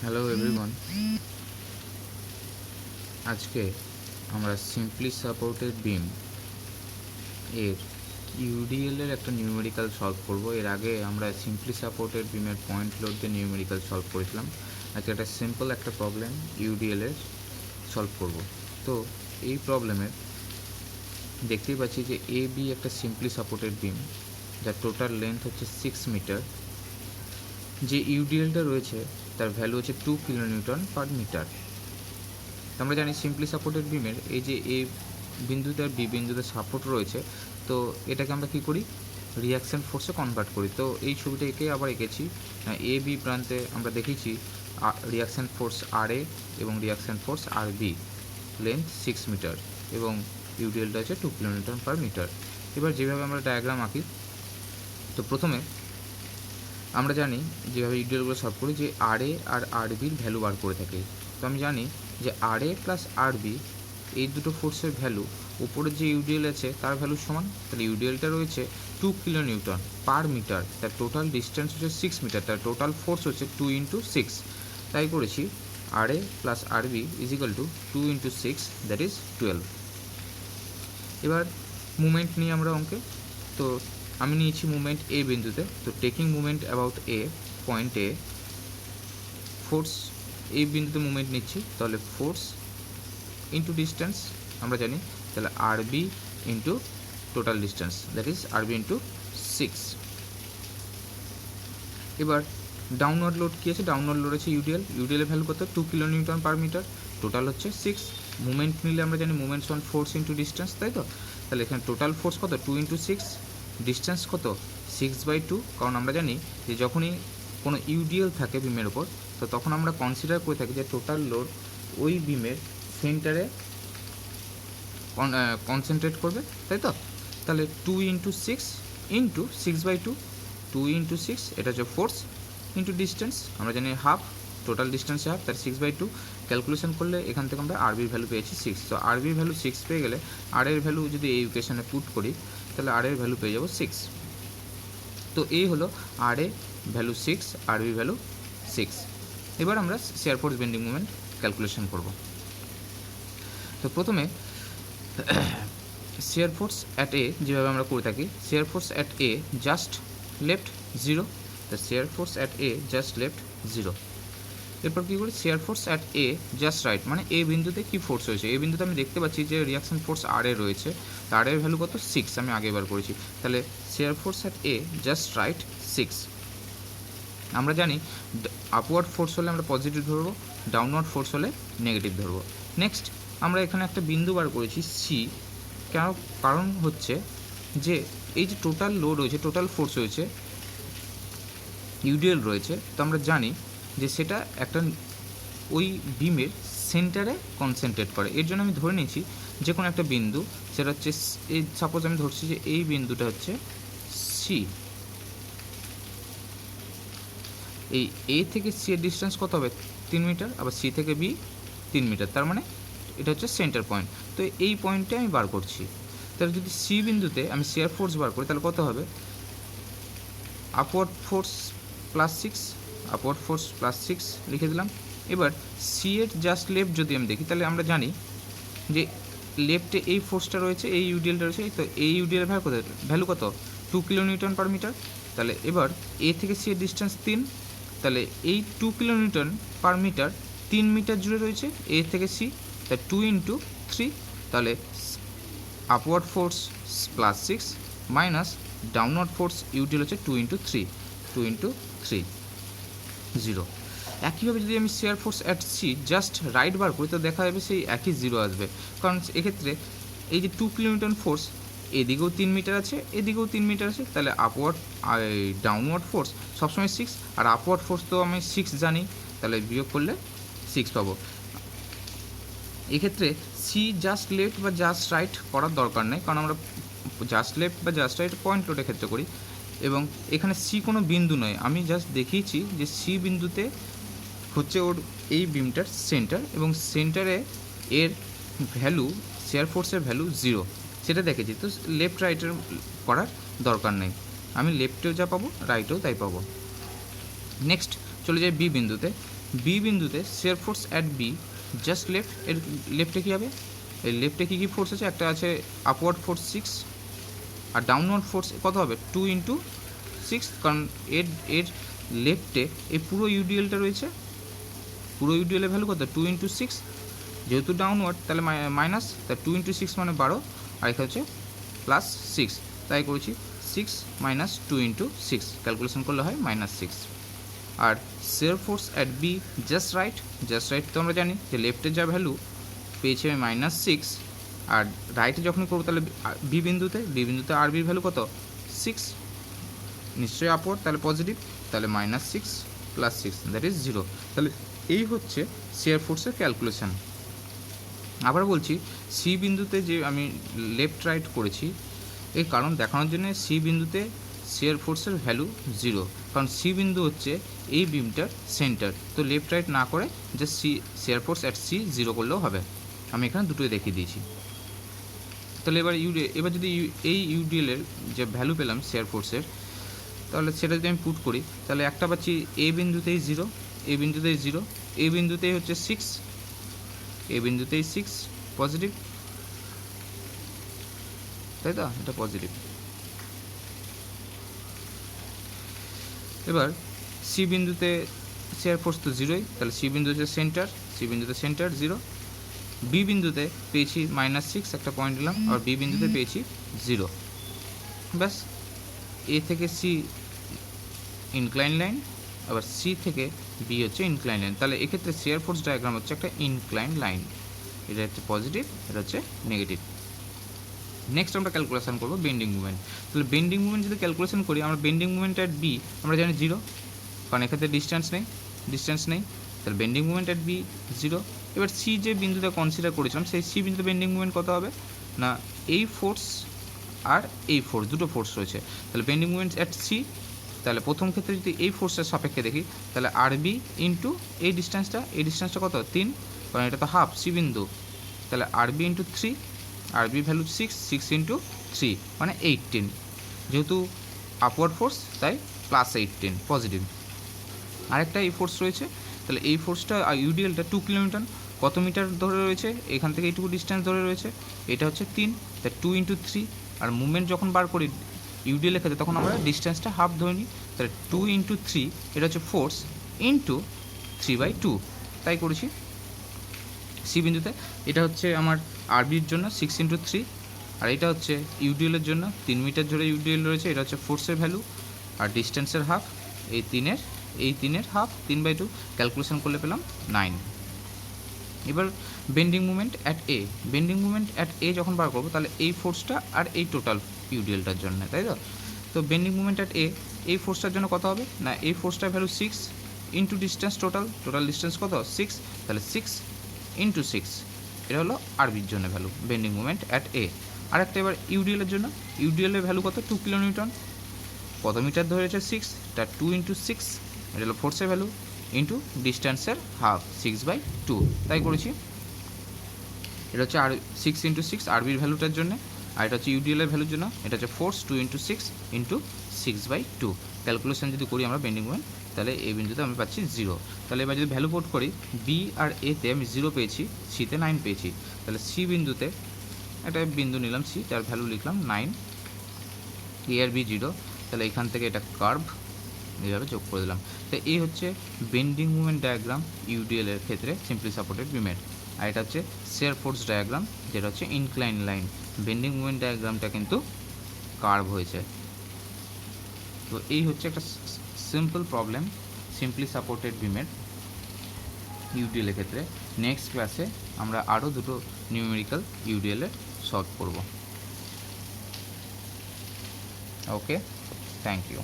Hello everyone, আজকে আমরা simply supported বিম এর ইউডিএল এর একটা নিউমেরিক্যাল সলভ করব। এর আগে আমরা সিম্পলি সাপোর্টেড বিমের পয়েন্ট লোড দিয়ে নিউমেরিক্যাল সলভ করেছিলাম। আজকে একটা সিম্পল একটা প্রবলেম ইউডিএল এর সলভ করব। তো এই প্রবলেমের দেখতেই পাচ্ছি যে এ বি একটা সিম্পলি সাপোর্টেড বিম, যার টোটাল লেন্থ হচ্ছে 6 মিটার। যে ইউডিএলটা রয়েছে তার ভ্যালু হচ্ছে 2 কিলোনিউটন পার মিটার। আমরা জানি সিম্পলি সাপোর্টেড বিমের এই যে এ বিন্দুতে আর বি বিন্দুতে সাপোর্ট রয়েছে, তো এটাকে আমরা কী করি, রিয়াকশান ফোর্সে কনভার্ট করি। তো এই ছবিটা এঁকে আবার এঁকেছি। এ বি প্রান্তে আমরা দেখেছি রিয়াকশান ফোর্স আর এ এবং রিয়াকশান ফোর্স আর বি, লেন্থ 6 মিটার এবং ইউডিএলটা হচ্ছে 2 কিলোমিটার পার মিটার। এবার যেভাবে আমরা ডায়াগ্রাম আঁকি, তো প্রথমে আমরা জানি যেভাবে ইউডিএলগুলো সলভ করি যে আর এ আর আর বির ভ্যালু বার করে থাকি। তো আমি জানি যে আর এ প্লাস আর বি এই দুটো ফোর্সের ভ্যালু উপরের যে ইউডিএল আছে তার ভ্যালু সমান। তাহলে ইউডিএলটা রয়েছে 2 কিলো নিউটন পার মিটার, তার টোটাল ডিস্টেন্স হচ্ছে 6 মিটার, তার টোটাল ফোর্স হচ্ছে 2 ইন্টু 6। তাই করেছি R A plus R B is equal to 2 into 6, that is 12। এবার মুভমেন্ট নিয়ে আমরা অঙ্কে, তো আমি নিয়েছি মুভমেন্ট এ বিন্দুতে। তো taking movement about a point A, force এই বিন্দুতে মুভমেন্ট নিচ্ছি, তাহলে ফোর্স ইন্টু ডিস্টেন্স আমরা জানি, তাহলে R B into total distance, that is R B into 6। এবার ডাউনওয়ার্ড লোড কী আছে, ডাউনওয়ার্ড লোড আছে ইউডিএলের ভ্যালু কত, 2 kilo newton per metre, total হচ্ছে 6। মুভমেন্ট নিলে আমরা জানি movements on force into distance, তাই তো? তাহলে এখানে টোটাল ফোর্স কত, 2 ইন্টু 6, ডিস্টেন্স কত 6/2। কারণ আমরা জানি যে যখনই কোনো ইউডিএল থাকে বিমের ওপর, তো তখন আমরা কনসিডার করে থাকি যে টোটাল লোড ওই বিমের সেন্টারে কনসেন্ট্রেট করবে, তাই তো? তাহলে 2 ইন্টু 6 ইন্টু 6/2, 2 ইন্টু 6 এটা হচ্ছে ফোর্স ইন্টু ডিস্টেন্স, আমরা জানি হাফ, টোটাল ডিস্টেন্সে হাফ, তার 6/2। ক্যালকুলেশন করলে এখান থেকে আমরা আরবির ভ্যালু পেয়েছি 6। তো আরবির ভ্যালু 6 পেয়ে গেলে আর এর ভ্যালু যদি এই ইকুয়েশনে পুট করি, তাহলে আর এর ভ্যালু পেয়ে যাব 6। তো এই হলো আর এ ভ্যালু 6, আরবি ভ্যালু 6। এবার আমরা shear force bending movement calculation করব। তো প্রথমে শিয়ার ফোর্স অ্যাট এ যেভাবে আমরা করে থাকি, শিয়ার force at a just left 0, the shear force at a just left 0। এরপর কী করি, শিয়ার force at a just right, মানে এ বিন্দুতে কী ফোর্স হয়েছে, এই বিন্দুতে আমি দেখতে পাচ্ছি যে রিয়াকশন ফোর্স আর এ রয়েছে, তার এর ভ্যালু কত 6, আমি আগে বার করেছি। তাহলে শিয়ার force at a just right 6। আমরা জানি আপওয়ার্ড ফোর্স হলে আমরা পজিটিভ ধরবো, ডাউনওয়ার্ড ফোর্স হলে নেগেটিভ ধরবো। নেক্সট আমরা এখানে একটা বিন্দু বার করেছি সি, কেন, কারণ হচ্ছে যে এই যে টোটাল লোড রয়েছে, টোটাল ফোর্স রয়েছে, ইউডিএল রয়েছে, তো আমরা জানি যে সেটা একটা ওই বিমের সেন্টারে কনসেন্ট্রেট করে। এর জন্য আমি ধরে নিয়েছি যে কোনো একটা বিন্দু, সেটা হচ্ছে এই, সাপোজ আমি ধরছি যে এই বিন্দুটা হচ্ছে সি। এই এ থেকে সি এর ডিস্টেন্স কত হবে, 3 মিটার, আবার সি থেকে বি 3 মিটার, তার মানে এটা হচ্ছে সেন্টার পয়েন্ট। তো এই পয়েন্টে আমি বার করছি। তাহলে যদি সি বিন্দুতে আমি শিয়ার ফোর্স বার করি, তাহলে কত হবে, upward force plus 6, upward force plus 6 লিখে দিলাম। এবার সি এর জাস্ট লেফট যদি আমি দেখি, তাহলে আমরা জানি যে লেফটে এই ফোর্সটা রয়েছে, এই ইউডিএলটা রয়েছে, তো এই ইউডিএল ভ্যালু কত 2 কিলো নিউটন পার মিটার। তাহলে এবার এ থেকে সি এর ডিস্টেন্স 3, তাহলে এই 2 kilo newton per metre 3 metre জুড়ে রয়েছে এ থেকে সি, তাই 2 ইন্টু 3, তাহলে upward force plus 6 minus downward force UDL হচ্ছে 2 ইন্টু 3, 2 ইন্টু 3, 0। একইভাবে যদি আমি shear force at C just right বার করি, তো দেখা যাবে সেই একই 0 আসবে। কারণ এক্ষেত্রে এই যে 2 কিলোমিটার ফোর্স, এদিকেও 3 মিটার আছে, এদিকেও 3 মিটার আছে, তাহলে আপওয়ার্ড আর ডাউনওয়ার্ড ফোর্স সবসময় 6, আর আপওয়ার্ড ফোর্স তো আমি 6 জানি, তাহলে বিয়োগ করলে 6 পাবো। এক্ষেত্রে সি জাস্ট লেফট বা জাস্ট রাইট করার দরকার নেই, কারণ আমরা জাস্ট লেফট বা জাস্ট রাইট পয়েন্ট লোডের ক্ষেত্রে করি। এবং এখানে সি কোনো বিন্দু নয়, আমি জাস্ট দেখিয়েছি যে সি বিন্দুতে হচ্ছে ওর এই বিমটার সেন্টার, এবং সেন্টারে এর ভ্যালু, শিয়ার ফোর্সের ভ্যালু 0, সেটা দেখেছি। তো লেফট রাইটের করার দরকার নেই, আমি লেফটেও যা পাবো রাইটেও তাই পাবো। নেক্সট চলে যাই বি বিন্দুতে। বি বিন্দুতে shear force at B just left, এর লেফটে কী হবে, এই লেফটে কী কী ফোর্স আছে, একটা আছে আপওয়ার্ড ফোর্স 6 আর ডাউনওয়ার্ড ফোর্স কত হবে 2 × 6, কারণ এর লেফটে এই পুরো ইউডিএলটা রয়েছে, পুরো ইউডিএলের ভ্যালু কত 2 × 6, যেহেতু ডাউনওয়ার্ড তাহলে মাইনাস, তা 2 × 6 মানে 12, আর এখানে হচ্ছে +6, তাই করেছি 6 - 2 × 6, ক্যালকুলেশন করলে হয় -6। আর shear force at B just right তো আমরা জানি যে লেফটের যা ভ্যালু পেয়েছি আমি -6, আর রাইটে যখন করবো তাহলে বি বিন্দুতে আরবির ভ্যালু কত 6, নিশ্চয়ই আপওয়ার্ড তাহলে পজিটিভ, তাহলে -6 + 6 দ্যাট ইজ 0। তাহলে এই হচ্ছে শিয়ার ফোর্সের ক্যালকুলেশন। আবার বলছি সি বিন্দুতে যে আমি লেফট রাইট করেছি এর কারণ দেখানোর জন্য, সি বিন্দুতে শিয়ার ফোর্সের ভ্যালু 0, কারণ সি বিন্দু হচ্ছে এই বিমটার সেন্টার, তো লেফট রাইট না করে just shear force at C 0 করলেও হবে। আমি এখানে দুটোই দেখিয়ে দিয়েছি। তাহলে এবার যদি এই ইউডিএলের যে ভ্যালু পেলাম শিয়ার ফোর্সের, তাহলে সেটা যদি আমি পুট করি তাহলে একটা পাচ্ছি এ বিন্দুতেই 0, এ বিন্দুতেই 0, এ বিন্দুতেই হচ্ছে 6, এ বিন্দুতেই 6 পজিটিভ, তাই তো, এটা পজিটিভ। এবার সি বিন্দুতে শিয়ার ফোর্স তো 0ই, তাহলে সি বিন্দু হচ্ছে সেন্টার, সি বিন্দুতে সেন্টার 0, বি বিন্দুতে পেয়েছি -6 একটা পয়েন্ট দিলাম, আর বি বিন্দুতে পেয়েছি 0, ব্যাস। এ থেকে সি ইনক্লাইন লাইন, আবার সি থেকে বি হচ্ছে ইনক্লাইন লাইন, তাহলে এক্ষেত্রে শিয়ার ফোর্স ডায়াগ্রাম হচ্ছে একটা ইনক্লাইন লাইন, এটা হচ্ছে পজিটিভ, এটা হচ্ছে নেগেটিভ। নেক্সট আমরা ক্যালকুলেশন করবো বেন্ডিং মুভমেন্ট। তাহলে বেন্ডিং মুভমেন্ট যদি ক্যালকুলেশন করি, আমরা বেন্ডিং মুভমেন্ট অ্যাট বি আমরা জানি 0, কারণ এক্ষেত্রে ডিস্টেন্স নেই, তাহলে বেন্ডিং মুভমেন্ট অ্যাট বি 0। এবার সি যে বিন্দুটা কনসিডার করেছিলাম সেই সি বিন্দুতে বেন্ডিং মুভমেন্ট কত হবে না, এই ফোর্স আর এই ফোর্স, দুটো ফোর্স রয়েছে, তাহলে বেন্ডিং মুভমেন্ট অ্যাট সি, তাহলে প্রথম ক্ষেত্রে যদি এই ফোর্সের সাপেক্ষে দেখি তাহলে আর বি ইন্টু এই ডিস্টেন্সটা কত 3, কারণ এটা তো হাফ সি বিন্দু, তাহলে আর বি ইন্টু 3, আর বি ভ্যালু 6 × 3 মানে 18, যেহেতু আপওয়ার্ড ফোর্স তাই +18 পজিটিভ। আরেকটা এই ফোর্স রয়েছে, তাহলে এই ফোর্সটা ইউডিএলটা 2 কিলোমিটার, কত মিটার ধরে রয়েছে, এখান থেকে এইটুকু ডিস্টেন্স ধরে রয়েছে, এটা হচ্ছে 3, তাই 2 × 3, আর মুভমেন্ট যখন বার করি ইউডিএলের ক্ষেত্রে তখন আমরা ডিস্টেন্সটা হাফ ধরে নিই, তাহলে 2 × 3 এটা হচ্ছে ফোর্স ইন্টু 3/2, তাই করেছি। সি বিন্দুতে এটা হচ্ছে আমার আরবির জন্য 6 × 3, আর এটা হচ্ছে ইউডিএলের জন্য 3 মিটার ধরে ইউডিএল রয়েছে, এটা হচ্ছে ফোর্সের ভ্যালু, আর ডিস্টেন্সের হাফ, এই তিনের হাফ 3/2, ক্যালকুলেশন করলে পেলাম 9। এবার বেন্ডিং মুভমেন্ট অ্যাট এ যখন বার করবো তাহলে এই ফোর্সটা আর এই টোটাল ইউডিএলটার জন্য, তাই তো। তো বেন্ডিং মুভমেন্ট অ্যাট এ এই ফোর্সটার জন্য কত হবে না, এই ফোর্সটার value 6 into distance, total distance কত 6, তাহলে 6 × 6, এটা হলো আরবির জন্য value bending movement at a. আরেকটা এবার ইউডিএলের জন্য, ইউডিএলের ভ্যালু কত 2 কিলোনিউটন, কত মিটার ধরে রয়েছে 6, তার 2 × 6, এটা হলো ফোর্সের ভ্যালু ইন্টু ডিস্টেন্সের হাফ 6/2, তাই করেছি। এটা হচ্ছে আর 6 × 6 আরবির ভ্যালুটার জন্য, আর এটা হচ্ছে ইউডিএলের ভ্যালুর জন্য, এটা হচ্ছে ফোর্স 2 × 6 ইন্টু 6/2। ক্যালকুলেশন যদি করি আমরা বেন্ডিং মুভমেন্ট, তাহলে এই বিন্দুতে আমি পাচ্ছি 0। তাহলে এবার যদি ভ্যালু পুট করি, বি আর এতে আমি 0 পেয়েছি, সিতে 9 পেয়েছি, তাহলে সি বিন্দুতে একটা বিন্দু নিলাম সি, তার ভ্যালু লিখলাম 9, এ আর বি 0, তাহলে এখান থেকে এটা কার্ভ এইভাবে যোগ করে দিলাম। তো এই হচ্ছে বেন্ডিং মুভমেন্ট ডায়াগ্রাম ইউডিএলের ক্ষেত্রে সিম্পলি সাপোর্টেড বিমের, আর এটা হচ্ছে শিয়ার ফোর্স ডায়াগ্রাম, যেটা হচ্ছে ইনক্লাইন লাইন। বেন্ডিং মুভমেন্ট ডায়াগ্রামটা কিন্তু কার্ভ হয়েছে। তো এই হচ্ছে একটা সিম্পল প্রবলেম সিম্পলি সাপোর্টেড বিমের ইউডিএলের ক্ষেত্রে। নেক্সট ক্লাসে আমরা আরও দুটো নিউমেরিক্যাল ইউডিএলের সলভ করব। ওকে, থ্যাংক ইউ।